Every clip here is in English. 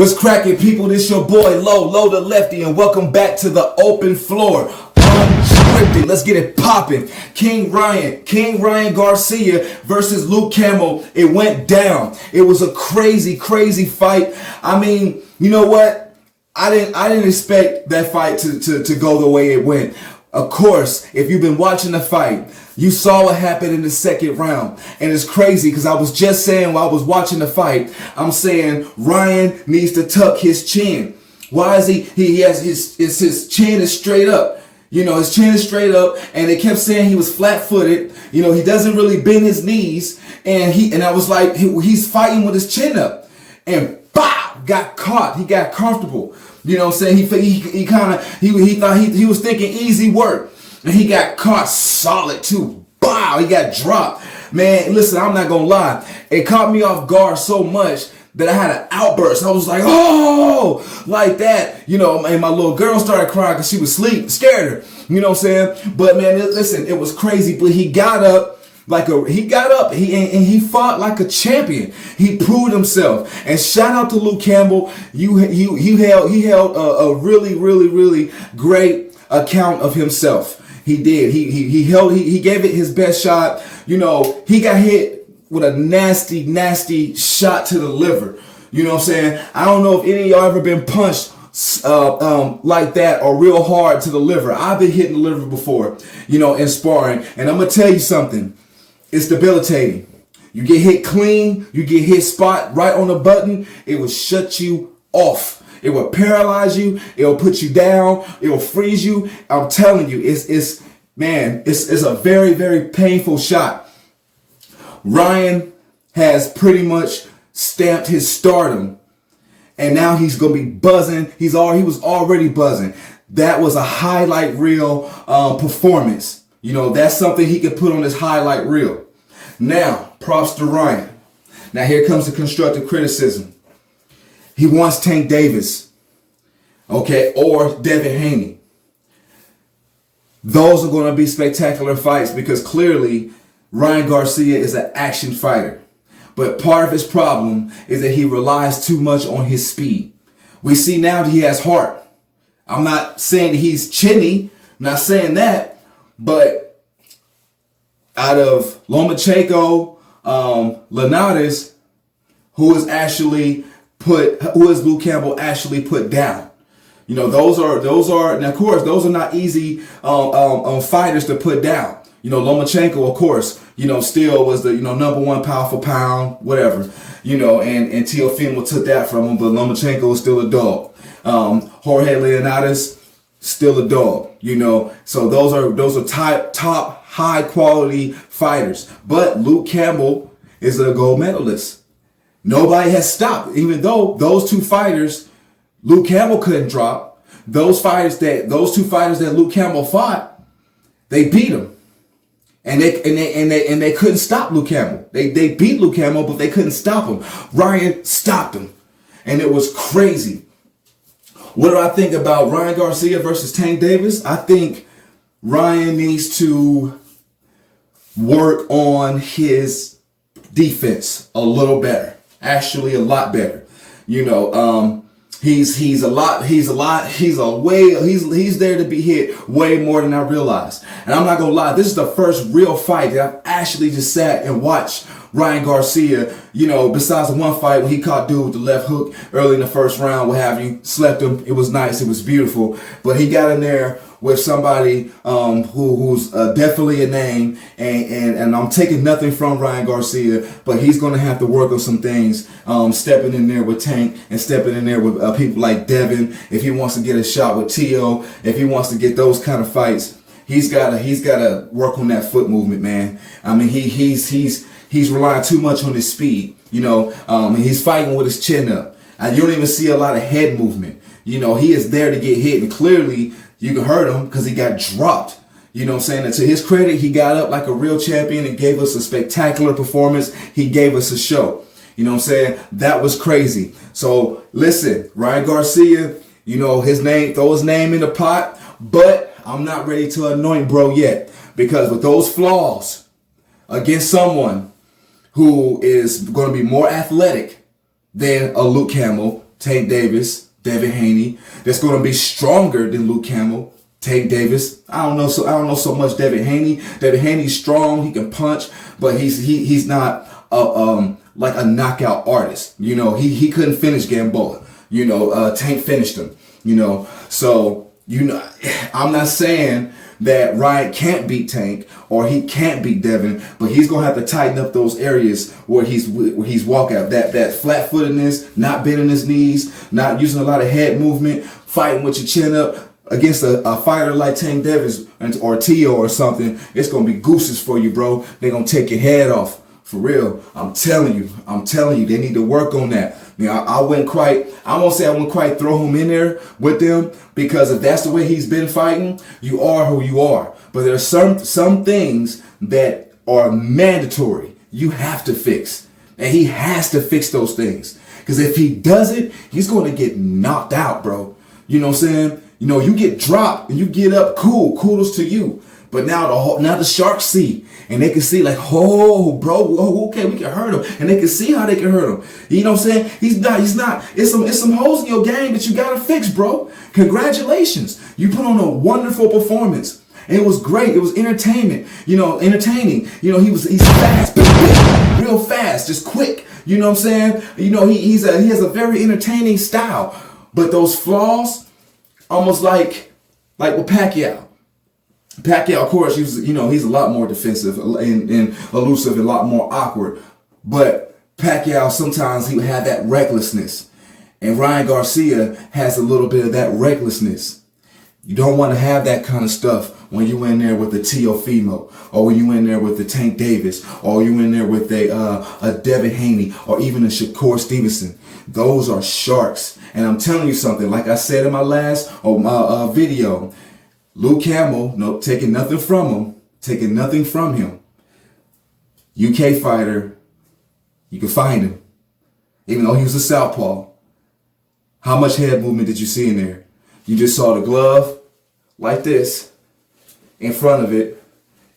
What's cracking, people? This your boy Low the Lefty, and welcome back to the open floor. Unscripted. Let's get it popping. King Ryan Garcia versus Luke Campbell. It went down. It was a crazy fight. I mean, you know what? I didn't expect that fight to go the way it went. Of course, if you've been watching the fight, you saw what happened in the second round. And it's crazy because I was just saying while I was watching the fight, I'm saying Ryan needs to tuck his chin. Why is he has his chin is straight up. You know, his chin is straight up, and they kept saying he was flat-footed. You know, he doesn't really bend his knees, and I was like, he's fighting with his chin up. And bow, got caught. He got comfortable. You know what I'm saying? He thought he was thinking easy work. And he got caught solid too. Bow, he got dropped. Man, listen, I'm not gonna lie. It caught me off guard so much that I had an outburst. I was like, oh, like that. You know, and my little girl started crying because she was asleep, scared her. You know what I'm saying? But man, listen, it was crazy. But he got up. He fought like a champion. He proved himself. And shout out to Luke Campbell. He held a really great account of himself. He did. He gave it his best shot. You know, he got hit with a nasty shot to the liver. You know what I'm saying? I don't know if any of y'all ever been punched like that or real hard to the liver. I've been hitting the liver before, you know, in sparring. And I'm gonna tell you something. It's debilitating. You get hit clean, you get hit spot right on the button, it will shut you off. It will paralyze you, it will put you down, it will freeze you. I'm telling you, it's a very was shot. Ryan has pretty much stamped his stardom, and now he's gonna be buzzing. He was already buzzing. That was a highlight reel performance. You know, that's something he could put on his highlight reel. Now, props to Ryan. Now, here comes the constructive criticism. He wants Tank Davis, okay, or Devin Haney. Those are going to be spectacular fights because clearly Ryan Garcia is an action fighter. But part of his problem is that he relies too much on his speed. We see now that he has heart. I'm not saying he's chinny, I'm not saying that. But out of Lomachenko, Linares, who is Luke Campbell actually put down? You know, those are, and of course, those are not easy fighters to put down. You know, Lomachenko, of course, you know, still was the, you know, number one pound for pound, whatever, you know, and Teofimo took that from him, but Lomachenko is still a dog. Jorge Leonidas, still a dog, you know. So those are top high quality fighters. But Luke Campbell is a gold medalist. Nobody has stopped, even though those two fighters Luke Campbell couldn't drop. Those two fighters that Luke Campbell fought, they beat him, and they couldn't stop Luke Campbell. They beat Luke Campbell, but they couldn't stop him. Ryan stopped him, and it was crazy. What do I think about Ryan Garcia versus Tank Davis? I think Ryan needs to work on his defense a little better. Actually, a lot better. You know, he's there to be hit way more than I realized. And I'm not gonna lie, this is the first real fight that I've actually just sat and watched Ryan Garcia, you know, besides the one fight when he caught dude with the left hook early in the first round, what have you, slept him. It was nice, it was beautiful. But he got in there with somebody who's definitely a name, and I'm taking nothing from Ryan Garcia, but he's going to have to work on some things, stepping in there with Tank and stepping in there with people like Devin. If he wants to get a shot with Tio, if he wants to get those kind of fights, he's got to work on that foot movement, man. I mean, he's relying too much on his speed, you know. He's fighting with his chin up. And you don't even see a lot of head movement. You know, he is there to get hit, and clearly you can hurt him because he got dropped. You know what I'm saying? And to his credit, he got up like a real champion and gave us a spectacular performance. He gave us a show. You know what I'm saying? That was crazy. So listen, Ryan Garcia, you know, throw his name in the pot, but I'm not ready to anoint bro yet, because with those flaws against someone who is going to be more athletic than a Luke Campbell, Tank Davis, Devin Haney, that's going to be stronger than Luke Campbell. Tank Davis, I don't know so much Devin Haney. Devin Haney's strong, he can punch, but he's not like a knockout artist. You know, he couldn't finish Gamboa. You know, Tank finished him. You know, so you know, I'm not saying that Ryan can't beat Tank or he can't beat Devin, but he's gonna have to tighten up those areas where he's walking out, that flat-footedness, not bending his knees, not using a lot of head movement, fighting with your chin up. Against a fighter like Tank Davis or Tio or something, it's gonna be gooses for you, bro. They're gonna take your head off. For real. I'm telling you, they need to work on that. You know, I won't quite throw him in there with them, because if that's the way he's been fighting, you are who you are. But there are some things that are mandatory. You have to fix. And he has to fix those things. Because if he doesn't, he's going to get knocked out, bro. You know what I'm saying? You know, you get dropped and you get up, cool, kudos to you. But now the Sharks see, and they can see like, oh, bro, okay, we can hurt him, and they can see how they can hurt him. You know what I'm saying? He's not. It's some holes in your game that you gotta fix, bro. Congratulations, you put on a wonderful performance, and it was great. It was entertainment. You know, entertaining. You know, he's fast, real fast, just quick. You know what I'm saying? You know, he has a very entertaining style, but those flaws, almost like with Pacquiao. Pacquiao, of course, he's a lot more defensive and elusive, and a lot more awkward. But Pacquiao, sometimes he would have that recklessness. And Ryan Garcia has a little bit of that recklessness. You don't want to have that kind of stuff when you in there with the Teofimo, or when you in there with the Tank Davis, or you in there with a Devin Haney, or even a Shakur Stevenson. Those are sharks. And I'm telling you something, like I said in my last video, Luke Campbell, taking nothing from him. UK fighter, you can find him. Even though he was a southpaw. How much head movement did you see in there? You just saw the glove like this in front of it,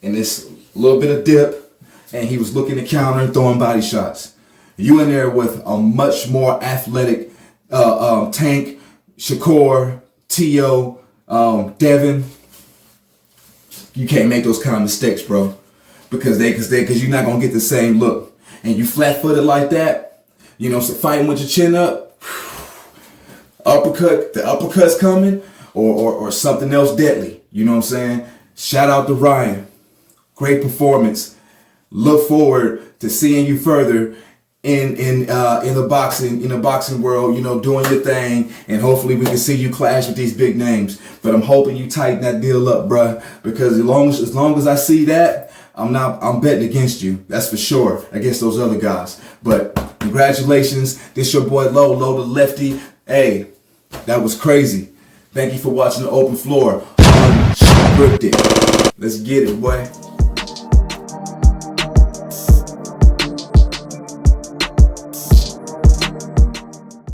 and this little bit of dip, and he was looking to counter and throwing body shots. You in there with a much more athletic Tank, Shakur, Tio, Devin. You can't make those kind of mistakes, bro, because you're not gonna get the same look. And you flat-footed like that, you know, so fighting with your chin up, the uppercut's coming, or something else deadly. You know what I'm saying? Shout out to Ryan, great performance. Look forward to seeing you further in the boxing world, you know, doing your thing, and hopefully we can see you clash with these big names. But I'm hoping you tighten that deal up, bruh, because as long as I see that, I'm betting against you. That's for sure, against those other guys. But congratulations, this your boy Lo the Lefty. Hey, that was crazy. Thank you for watching The Open Floor Unscripted. Let's get it, boy.